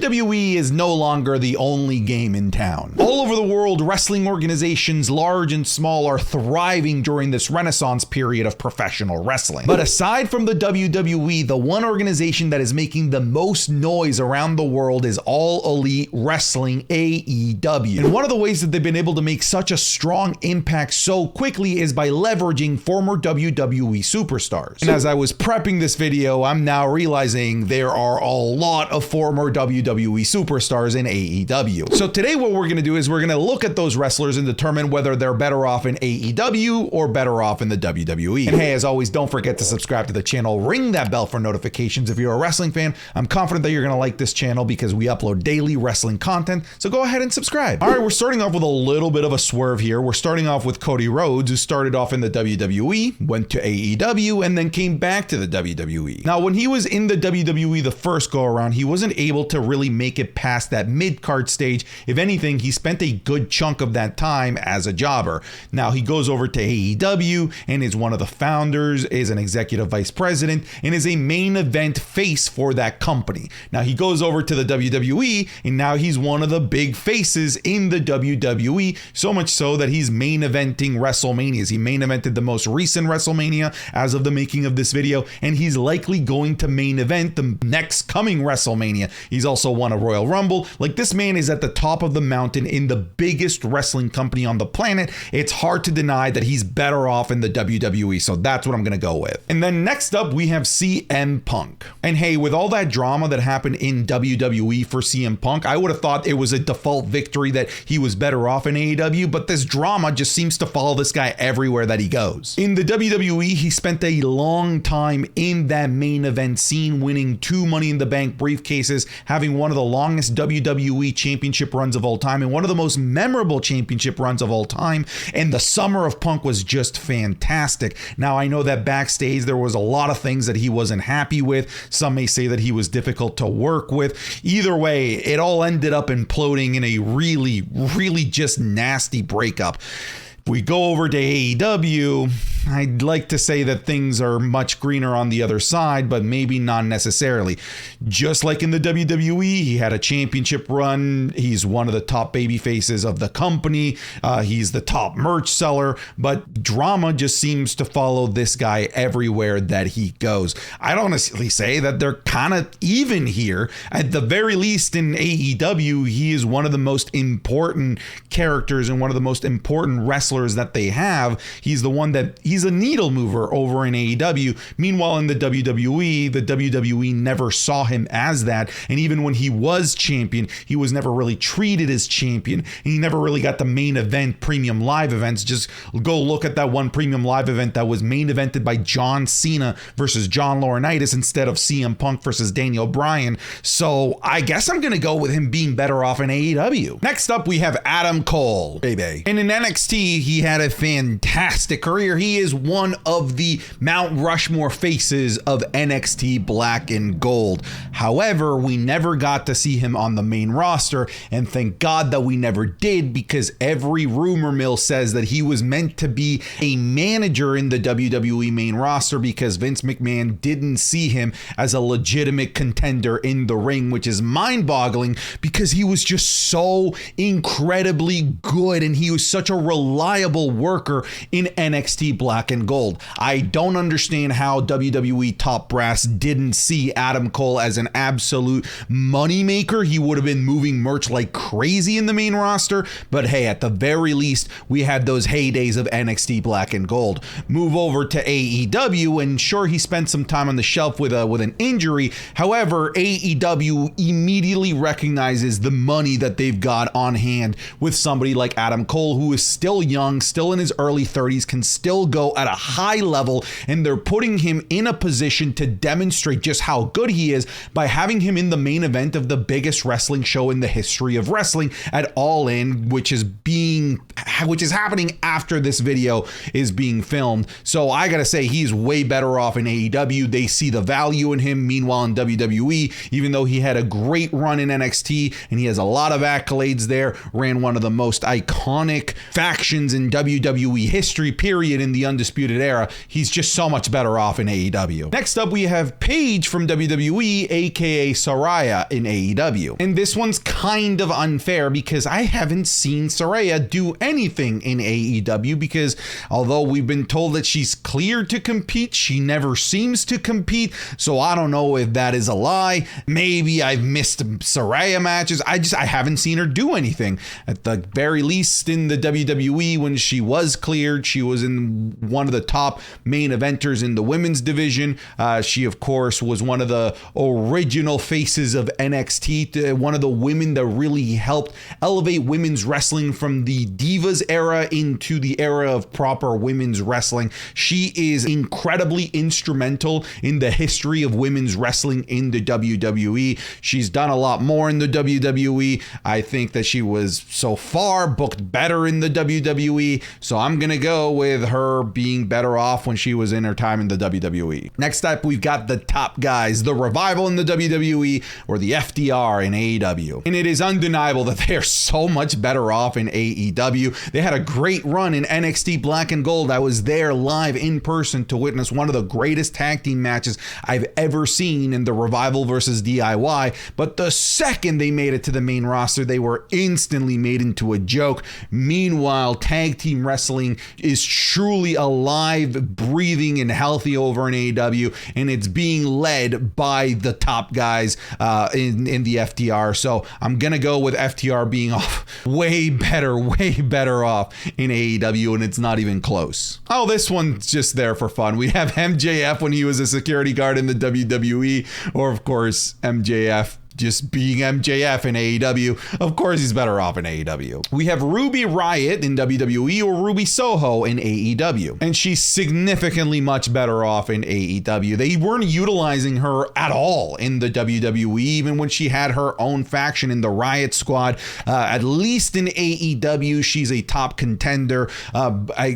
WWE is no longer the only game in town. All over the world, wrestling organizations, large and small, are thriving during this renaissance period of professional wrestling. But aside from the WWE, the one organization that is making the most noise around the world is All Elite Wrestling, AEW. And one of the ways that they've been able to make such a strong impact so quickly is by leveraging former WWE superstars. And as I was prepping this video, I'm now realizing there are a lot of former WWE superstars in AEW. So today what we're going to do is we're going to look at those wrestlers and determine whether they're better off in AEW or better off in the WWE. And hey, as always, don't forget to subscribe to the channel, ring that bell for notifications. If you're a wrestling fan, I'm confident that you're going to like this channel because we upload daily wrestling content. So go ahead and subscribe. All right, we're starting off with a little bit of a swerve here. We're starting off with Cody Rhodes, who started off in the WWE, went to AEW, and then came back to the WWE. Now, when he was in the WWE the first go around, he wasn't able to really make it past that mid-card stage. If anything, he spent a good chunk of that time as a jobber. Now he goes over to AEW and is one of the founders, is an executive vice president, and is a main event face for that company. Now he goes over to the WWE and now he's one of the big faces in the WWE, so much so that he's main eventing WrestleManias. He main evented the most recent WrestleMania as of the making of this video, and he's likely going to main event the next coming WrestleMania. He's also won a Royal Rumble. Like, this man is at the top of the mountain in the biggest wrestling company on the planet. It's hard to deny that he's better off in the WWE, so that's what I'm gonna go with. And then next up, we have CM Punk. And hey, with all that drama that happened in WWE for CM Punk, I would have thought it was a default victory that he was better off in AEW, but this drama just seems to follow this guy everywhere that he goes. In the WWE, he spent a long time in that main event scene, winning 2 Money in the Bank briefcases, having one of the longest WWE championship runs of all time and one of the most memorable championship runs of all time. And the summer of Punk was just fantastic. Now, I know that backstage there was a lot of things that he wasn't happy with. Some may say that he was difficult to work with. Either way, it all ended up imploding in a really, really just nasty breakup. If we go over to AEW, I'd like to say that things are much greener on the other side, but maybe not necessarily. Just like in the WWE, he had a championship run. He's one of the top baby faces of the company. He's the top merch seller, but drama just seems to follow this guy everywhere that he goes. I'd honestly say that they're kind of even here. At the very least in AEW, he is one of the most important characters and one of the most important wrestlers that they have. He's the one that he's a needle mover over in AEW. Meanwhile, in the WWE never saw him as that. And even when he was champion, he was never really treated as champion. And he never really got the main event premium live events. Just go look at that one premium live event that was main evented by John Cena versus John Laurinaitis instead of CM Punk versus Daniel Bryan. So I guess I'm going to go with him being better off in AEW. Next up, we have Adam Cole. Baby. And in NXT, he had a fantastic career. He is one of the Mount Rushmore faces of NXT Black and Gold. However, we never got to see him on the main roster, and thank God that we never did, because every rumor mill says that he was meant to be a manager in the WWE main roster because Vince McMahon didn't see him as a legitimate contender in the ring, which is mind-boggling because he was just so incredibly good and he was such a reliable worker in NXT Black and Gold. I don't understand how WWE top brass didn't see Adam Cole as an absolute moneymaker. He would have been moving merch like crazy in the main roster, but hey, at the very least, we had those heydays of NXT Black and Gold. Move over to AEW, and sure, he spent some time on the shelf with an injury. However, AEW immediately recognizes the money that they've got on hand with somebody like Adam Cole, who is still young, still in his early 30s, can still go at a high level, and they're putting him in a position to demonstrate just how good he is by having him in the main event of the biggest wrestling show in the history of wrestling at All In, which is happening after this video is being filmed. So I gotta say, he's way better off in AEW. They see the value in him. Meanwhile, in WWE, even though he had a great run in NXT and he has a lot of accolades there, ran one of the most iconic factions in WWE history, period, in the Undisputed Era. He's just so much better off in AEW. Next up, we have Paige from WWE, aka Saraya, in AEW. And this one's kind of unfair because I haven't seen Saraya do anything in AEW, because although we've been told that she's cleared to compete, she never seems to compete. So I don't know if that is a lie. Maybe I've missed Saraya matches. I haven't seen her do anything. At the very least, in the WWE, when she was cleared, she was in one of the top main eventers in the women's division. She, of course, was one of the original faces of NXT, one of the women that really helped elevate women's wrestling from the Divas era into the era of proper women's wrestling. She is incredibly instrumental in the history of women's wrestling in the WWE. She's done a lot more in the WWE. I think that she was so far booked better in the WWE, so I'm gonna go with her being better off when she was in her time in the WWE. Next up, we've got the top guys, the Revival in the WWE, or the FDR in AEW. And it is undeniable that they are so much better off in AEW. They had a great run in NXT Black and Gold. I was there live in person to witness one of the greatest tag team matches I've ever seen in the Revival versus DIY, but the second they made it to the main roster, they were instantly made into a joke. Meanwhile, tag team wrestling is truly alive, breathing, and healthy over in AEW, and it's being led by the top guys in the FTR. So I'm gonna go with FTR being off way better off in AEW, and it's not even close. Oh, this one's just there for fun. We have MJF when he was a security guard in the WWE, or of course MJF just being MJF in AEW. Of course, he's better off in AEW. We have Ruby Riott in WWE, or Ruby Soho in AEW, and she's significantly much better off in AEW. They weren't utilizing her at all in the WWE, even when she had her own faction in the Riott Squad. At least in AEW, she's a top contender.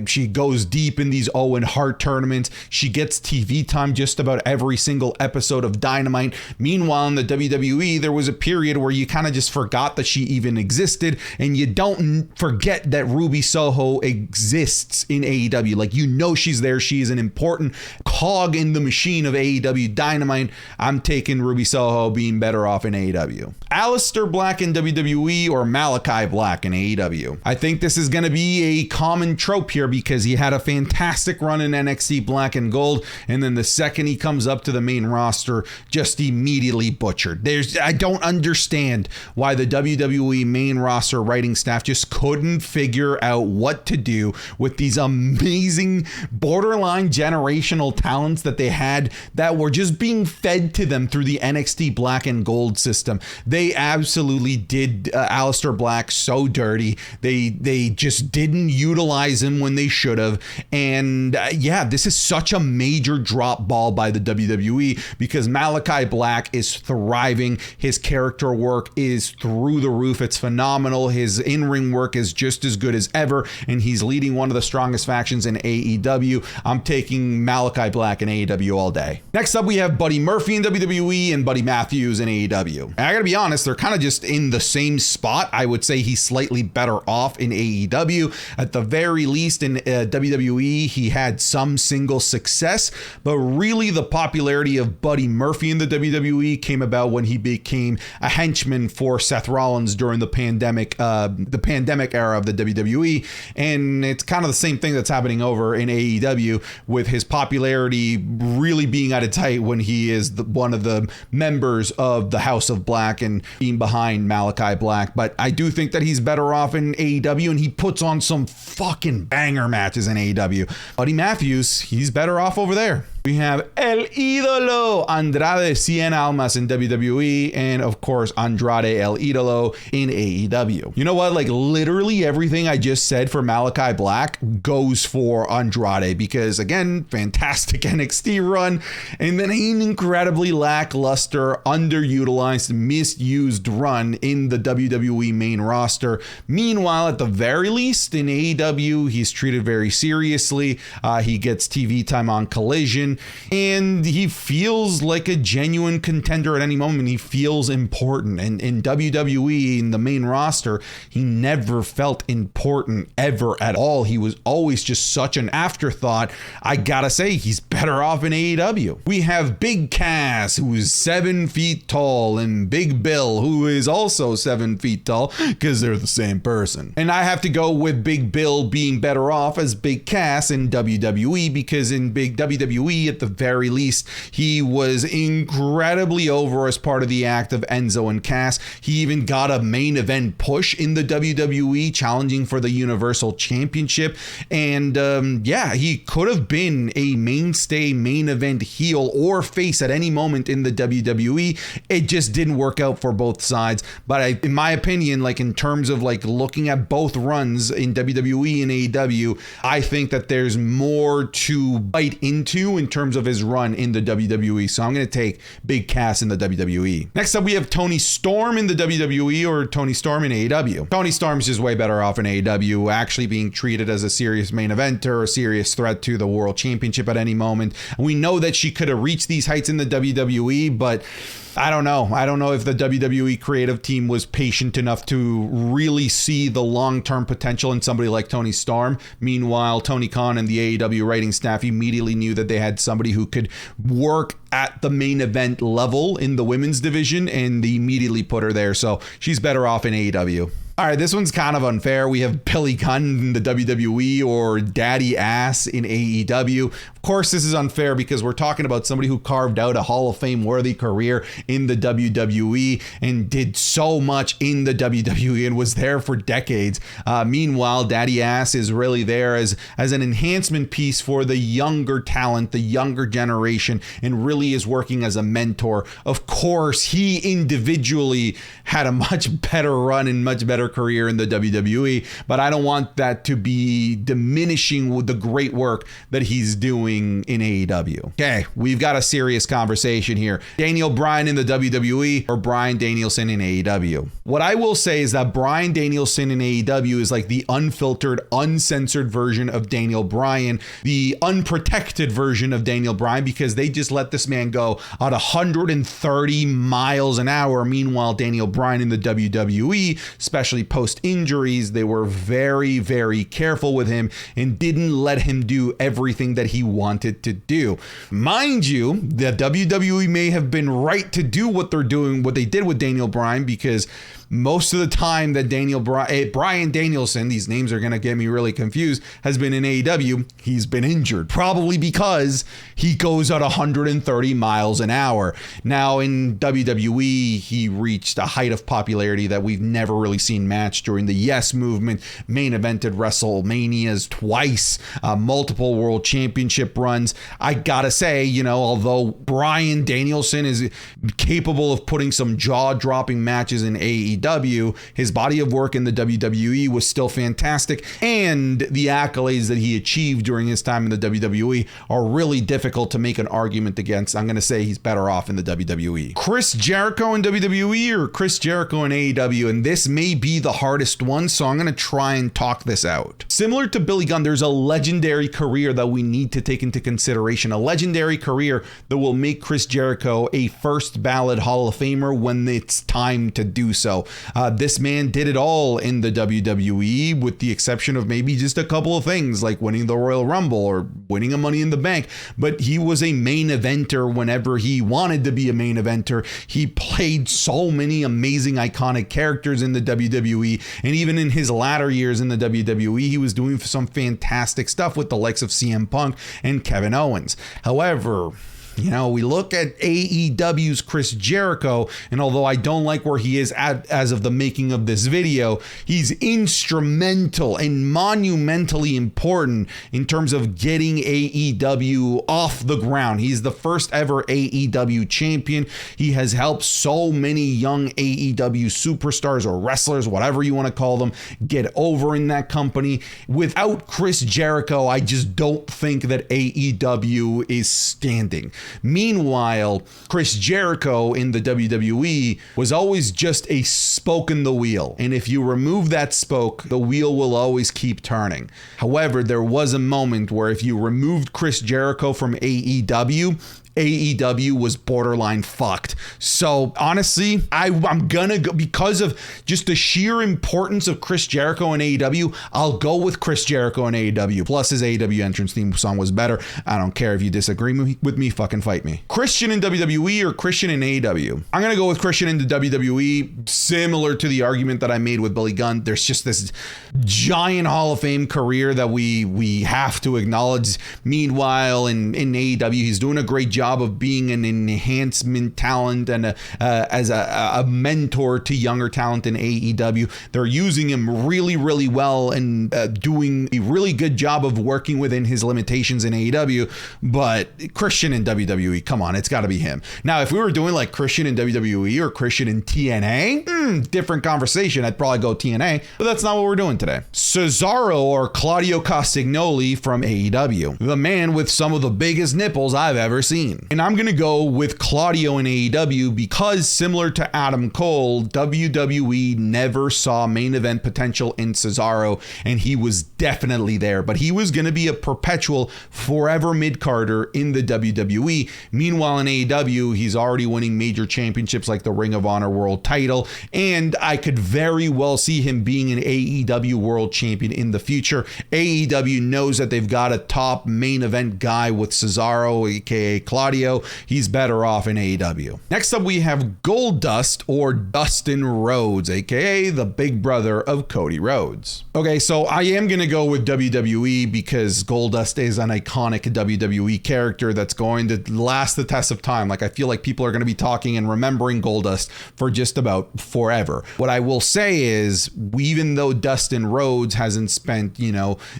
She goes deep in these Owen Hart tournaments. She gets TV time just about every single episode of Dynamite. Meanwhile, in the WWE, there was a period where you kind of just forgot that she even existed, and you don't forget that Ruby Soho exists in AEW. Like, you know she's there. She's an important cog in the machine of AEW Dynamite. I'm taking Ruby Soho being better off in AEW. Aleister Black in WWE, or Malachi Black in AEW. I think this is going to be a common trope here because he had a fantastic run in NXT Black and Gold, and then the second he comes up to the main roster, just immediately butchered. I don't understand why the WWE main roster writing staff just couldn't figure out what to do with these amazing borderline generational talents that they had that were just being fed to them through the NXT Black and Gold system. They absolutely did Aleister Black so dirty. They just didn't utilize him when they should have. And yeah, this is such a major drop ball by the WWE because Malachi Black is thriving. His character work is through the roof. It's phenomenal. His in-ring work is just as good as ever, and he's leading one of the strongest factions in AEW. I'm taking Malachi Black in AEW all day. Next up, we have Buddy Murphy in WWE and Buddy Matthews in AEW. And I gotta be honest, they're kind of just in the same spot. I would say he's slightly better off in AEW. At the very least, in WWE, he had some single success, but really the popularity of Buddy Murphy in the WWE came about when he became a henchman for Seth Rollins during the pandemic era of the WWE. And it's kind of the same thing that's happening over in AEW with his popularity really being at its height when he is one of the members of the House of Black and being behind Malachi Black. But I do think that he's better off in AEW, and he puts on some fucking banger matches in AEW. Buddy Matthews, he's better off over there. We have El Ídolo Andrade Cien Almas in WWE, and of course Andrade El Ídolo in AEW. You know what? Like, literally everything I just said for Malachi Black goes for Andrade because, again, fantastic NXT run, and then an incredibly lackluster, underutilized, misused run in the WWE main roster. Meanwhile, at the very least in AEW, he's treated very seriously. He gets TV time on Collision. division, and he feels like a genuine contender at any moment. He feels important, and in WWE, in the main roster, he never felt important ever at all. He was always just such an afterthought. I gotta say, he's better off in AEW. We have Big Cass, who is 7 feet tall, and Big Bill, who is also 7 feet tall, because they're the same person. And I have to go with Big Bill being better off as Big Cass in WWE, because in Big WWE, at the very least, he was incredibly over as part of the act of Enzo and Cass. He even got a main event push in the WWE, challenging for the Universal Championship. And yeah, he could have been a mainstay main event heel or face at any moment in the WWE. It just didn't work out for both sides. But in my opinion, like in terms of like looking at both runs in WWE and AEW, I think that there's more to bite into in terms of his run in the WWE. So I'm going to take Big Cass in the WWE. Next up, we have Tony Storm in the WWE, or Tony Storm in AEW. Tony Storm's just way better off in AEW, actually being treated as a serious main eventer, a serious threat to the World Championship at any moment. We know that she could have reached these heights in the WWE, but I don't know. I don't know if the WWE creative team was patient enough to really see the long-term potential in somebody like Tony Storm. Meanwhile, Tony Khan and the AEW writing staff immediately knew that they had somebody who could work at the main event level in the women's division, and they immediately put her there. So she's better off in AEW. All right, this one's kind of unfair. We have Billy Gunn in the WWE, or Daddy Ass in AEW. Of course, this is unfair because we're talking about somebody who carved out a Hall of Fame worthy career in the WWE and did so much in the WWE and was there for decades. Meanwhile, Daddy Ass is really there as an enhancement piece for the younger talent, the younger generation, and really is working as a mentor. Of course, he individually had a much better run and much better career in the WWE, but I don't want that to be diminishing with the great work that he's doing in AEW. Okay, we've got a serious conversation here. Daniel Bryan in the WWE or Bryan Danielson in AEW? What I will say is that Bryan Danielson in AEW is like the unfiltered, uncensored version of Daniel Bryan, the unprotected version of Daniel Bryan, because they just let this man go at 130 miles an hour. Meanwhile, Daniel Bryan in the WWE, especially post injuries, they were very, very careful with him and didn't let him do everything that he wanted to do. Mind you, the WWE may have been right to do what they did with Daniel Bryan, because most of the time that Bryan Danielson, these names are going to get me really confused, has been in AEW, he's been injured. Probably because he goes at 130 miles an hour. Now in WWE, he reached a height of popularity that we've never really seen matched during the Yes Movement, main evented WrestleManias twice, multiple world championship runs. I gotta say, although Bryan Danielson is capable of putting some jaw-dropping matches in AEW, his body of work in the WWE was still fantastic, and the accolades that he achieved during his time in the WWE are really difficult to make an argument against. I'm going to say he's better off in the WWE. Chris Jericho in WWE or Chris Jericho in AEW? And this may be the hardest one, so I'm going to try and talk this out. Similar to Billy Gunn, there's a legendary career that we need to take into consideration, a legendary career that will make Chris Jericho a first ballot Hall of Famer when it's time to do so. This man did it all in the WWE, with the exception of maybe just a couple of things like winning the Royal Rumble or winning a Money in the Bank. But he was a main eventer whenever he wanted to be a main eventer. He played so many amazing, iconic characters in the WWE. And even in his latter years in the WWE, he was doing some fantastic stuff with the likes of CM Punk and Kevin Owens. However, we look at AEW's Chris Jericho, and although I don't like where he is at as of the making of this video, he's instrumental and monumentally important in terms of getting AEW off the ground. He's the first ever AEW champion. He has helped so many young AEW superstars or wrestlers, whatever you want to call them, get over in that company. Without Chris Jericho, I just don't think that AEW is standing. Meanwhile, Chris Jericho in the WWE was always just a spoke in the wheel. And if you remove that spoke, the wheel will always keep turning. However, there was a moment where if you removed Chris Jericho from AEW was borderline fucked. So honestly, I'm gonna go, because of just the sheer importance of Chris Jericho in AEW, I'll go with Chris Jericho in AEW. Plus his AEW entrance theme song was better. I don't care if you disagree with me, fucking fight me. Christian in WWE or Christian in AEW? I'm gonna go with Christian in the WWE, similar to the argument that I made with Billy Gunn. There's just this giant Hall of Fame career that we have to acknowledge. Meanwhile, in AEW, he's doing a great job of being an enhancement talent and as a mentor to younger talent in AEW. They're using him really, really well and doing a really good job of working within his limitations in AEW. But Christian in WWE, come on, it's got to be him. Now, if we were doing like Christian in WWE or Christian in TNA, different conversation. I'd probably go TNA, but that's not what we're doing today. Cesaro or Claudio Castagnoli from AEW, the man with some of the biggest nipples I've ever seen. And I'm going to go with Claudio in AEW because, similar to Adam Cole, WWE never saw main event potential in Cesaro, and he was definitely there, but he was going to be a perpetual forever mid-carder in the WWE. Meanwhile, in AEW, he's already winning major championships like the Ring of Honor World title, and I could very well see him being an AEW World Champion in the future. AEW knows that they've got a top main event guy with Cesaro, aka Claudio. He's better off in AEW. Next up, we have Goldust or Dustin Roads, aka the big brother of Cody Rhodes. Okay, so I am going to go with WWE because Goldust is an iconic WWE character that's going to last the test of time. Like, I feel like people are going to be talking and remembering Goldust for just about forever. What I will say is, even though Dustin Rhodes hasn't spent,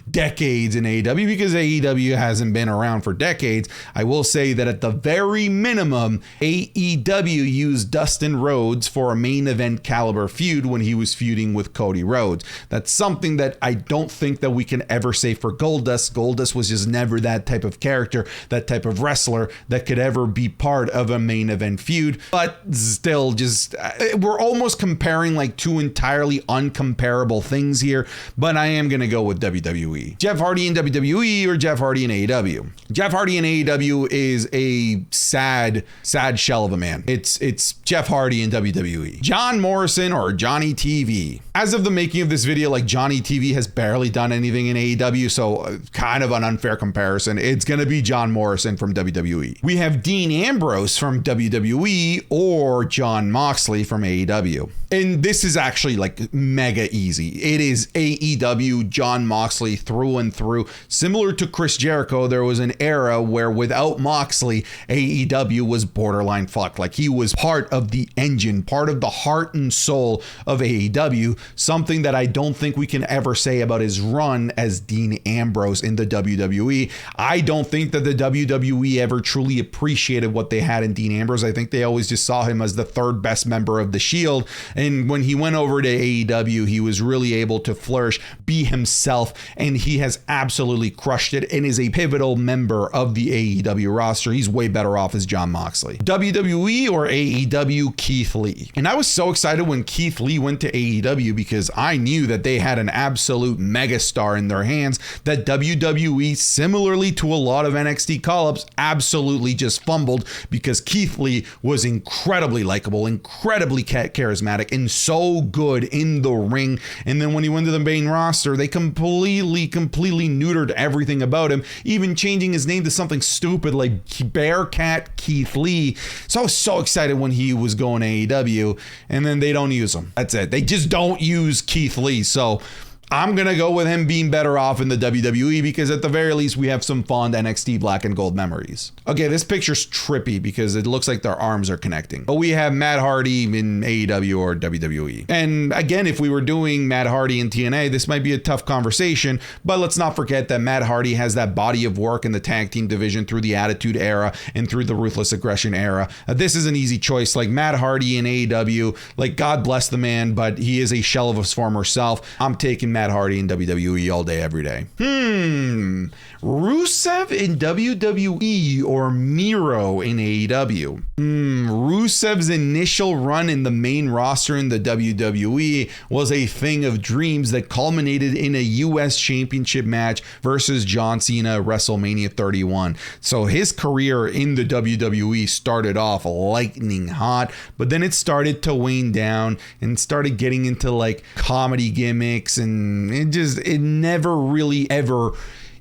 decades in AEW, because AEW hasn't been around for decades, I will say that at the very minimum, AEW used Dustin Rhodes for a main event caliber feud when he was feuding with Cody Rhodes. That's something that I don't think that we can ever say for Goldust. Goldust was just never that type of character, that type of wrestler that could ever be part of a main event feud. But still, just we're almost comparing like two entirely uncomparable things here, but I am going to go with WWE. Jeff Hardy in WWE or Jeff Hardy in AEW? Jeff Hardy in AEW is a sad shell of a man. It's Jeff Hardy in WWE. John Morrison or Johnny TV? As of the making of this video, like, Johnny TV has barely done anything in AEW, so kind of an unfair comparison. It's going to be John Morrison from WWE. We have Dean Ambrose from WWE or Jon Moxley from AEW. And this is actually like mega easy. It is AEW, Jon Moxley through and through. Similar to Chris Jericho, there was an era where without Moxley, AEW was borderline fucked. Like, he was part of the engine, part of the heart and soul of AEW, something that I don't think we can ever say about his run as Dean Ambrose in the WWE. I don't think that the WWE ever truly appreciated what they had in Dean Ambrose. I think they always just saw him as the third best member of the Shield. And when he went over to AEW, he was really able to flourish, be himself, and he has absolutely crushed it and is a pivotal member of the AEW roster. He's way better off as Jon Moxley. WWE or AEW? Keith Lee. And I was so excited when Keith Lee went to AEW because I knew that they had an absolute megastar in their hands that WWE, similarly to a lot of NXT call-ups, absolutely just fumbled because Keith Lee was incredibly likable, incredibly charismatic, and so good in the ring. And then when he went to the main roster, they completely neutered everything about him, even changing his name to something stupid like Bearcat Keith Lee. So I was so excited when he was going to AEW, and then they don't use him. That's it. They just don't use Keith Lee. So I'm going to go with him being better off in the WWE because at the very least we have some fond NXT black and gold memories. Okay, this picture's trippy because it looks like their arms are connecting. But we have Matt Hardy in AEW or WWE. And again, if we were doing Matt Hardy in TNA, this might be a tough conversation, but let's not forget that Matt Hardy has that body of work in the tag team division through the Attitude Era and through the Ruthless Aggression Era. This is an easy choice. Like, Matt Hardy in AEW, like, God bless the man, but he is a shell of his former self. I'm taking Matt Hardy in WWE all day, every day. Rusev in WWE or Miro in AEW? Rusev's initial run in the main roster in the WWE was a thing of dreams that culminated in a US Championship match versus John Cena at WrestleMania 31. So his career in the WWE started off lightning hot, but then it started to wane down and started getting into like comedy gimmicks, and it never really ever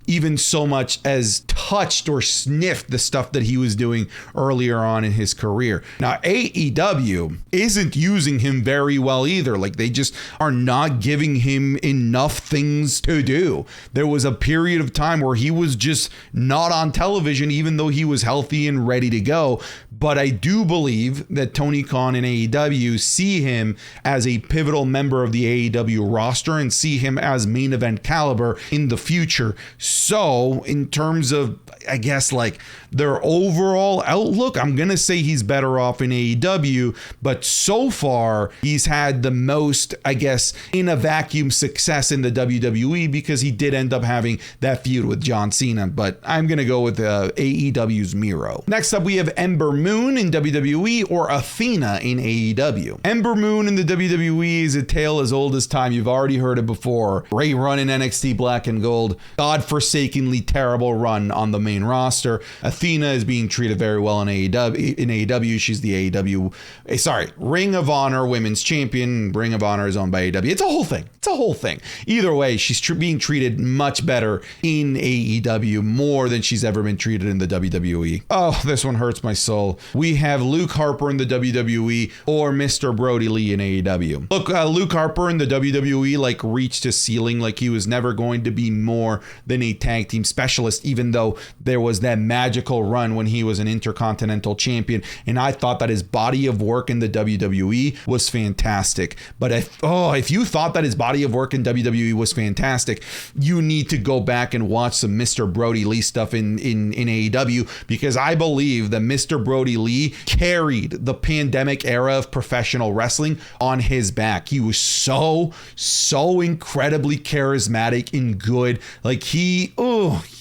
even so much as touched or sniffed the stuff that he was doing earlier on in his career. Now, AEW isn't using him very well either. Like, they just are not giving him enough things to do. There was a period of time where he was just not on television, even though he was healthy and ready to go. But I do believe that Tony Khan and AEW see him as a pivotal member of the AEW roster and see him as main event caliber in the future. So in terms of, I guess, like their overall outlook, I'm going to say he's better off in AEW, but so far he's had the most, I guess, in a vacuum success in the WWE because he did end up having that feud with John Cena, but I'm going to go with AEW's Miro. Next up, we have Ember Moon in WWE or Athena in AEW. Ember Moon in the WWE is a tale as old as time. You've already heard it before. Great run in NXT Black and Gold. Godforsakenly terrible run on the main roster. Athena is being treated very well in AEW. She's the Ring of Honor Women's Champion. Ring of Honor is owned by AEW. It's a whole thing. Either way, she's being treated much better in AEW, more than she's ever been treated in the WWE. Oh, this one hurts my soul. We have Luke Harper in the WWE or Mr. Brody Lee in AEW. Look, Luke Harper in the WWE like reached his ceiling. Like, he was never going to be more than a tag team specialist, even though there was that magical run when he was an Intercontinental Champion, and I thought that his body of work in the WWE was fantastic. But if you thought that his body of work in WWE was fantastic, you need to go back and watch some Mr. Brody Lee stuff in AEW, because I believe that Mr. Brody Lee carried the pandemic era of professional wrestling on his back. He was so incredibly charismatic and good. Like,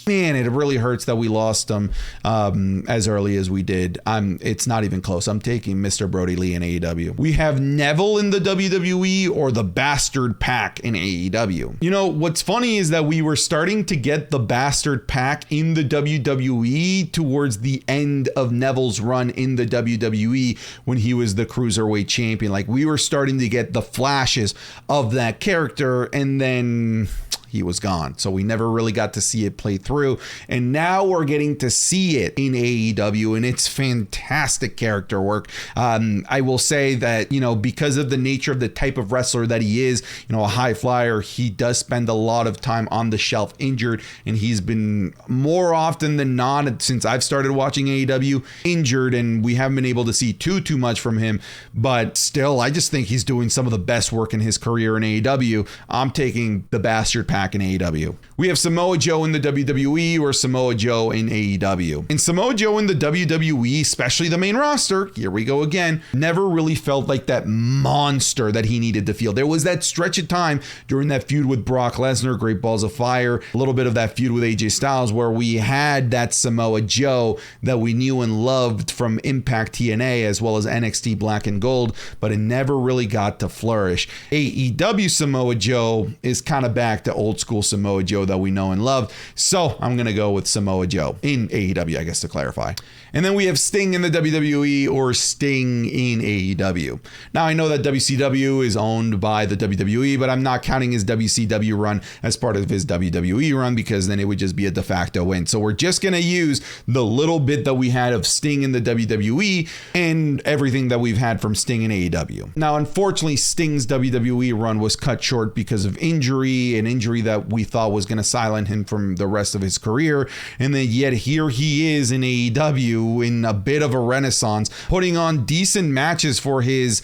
man, it really hurts that we lost him as early as we did. It's not even close. I'm taking Mr. Brody Lee in AEW. We have Neville in the WWE or the Bastard Pack in AEW. You know, what's funny is that we were starting to get the Bastard Pack in the WWE towards the end of Neville's run in the WWE when he was the Cruiserweight Champion. Like, we were starting to get the flashes of that character, and then he was gone. So we never really got to see it play through. And now we're getting to see it in AEW, and it's fantastic character work. I will say that, because of the nature of the type of wrestler that he is, a high flyer, he does spend a lot of time on the shelf injured, and he's been more often than not, since I've started watching AEW, injured, and we haven't been able to see too much from him. But still, I just think he's doing some of the best work in his career in AEW. I'm taking the Bastard Pack in AEW. We have Samoa Joe in the WWE or Samoa Joe in AEW. And Samoa Joe in the WWE, especially the main roster, here we go again, never really felt like that monster that he needed to feel. There was that stretch of time during that feud with Brock Lesnar, Great Balls of Fire, a little bit of that feud with AJ Styles, where we had that Samoa Joe that we knew and loved from Impact TNA as well as NXT Black and Gold, but it never really got to flourish. AEW Samoa Joe is kind of back to old school Samoa Joe that we know and love. So I'm going to go with Samoa Joe in AEW, I guess, to clarify. And then we have Sting in the WWE or Sting in AEW. Now, I know that WCW is owned by the WWE, but I'm not counting his WCW run as part of his WWE run, because then it would just be a de facto win. So we're just going to use the little bit that we had of Sting in the WWE and everything that we've had from Sting in AEW. Now, unfortunately, Sting's WWE run was cut short because of injury, an injury that we thought was going to silence him from the rest of his career. And then yet here he is in AEW in a bit of a renaissance, putting on decent matches for his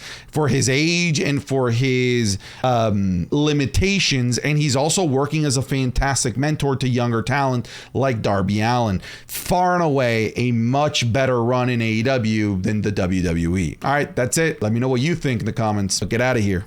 age and for his limitations. And he's also working as a fantastic mentor to younger talent like Darby Allin. Far and away a much better run in AEW than the WWE. All right, that's it. Let me know what you think in the comments. Get out of here.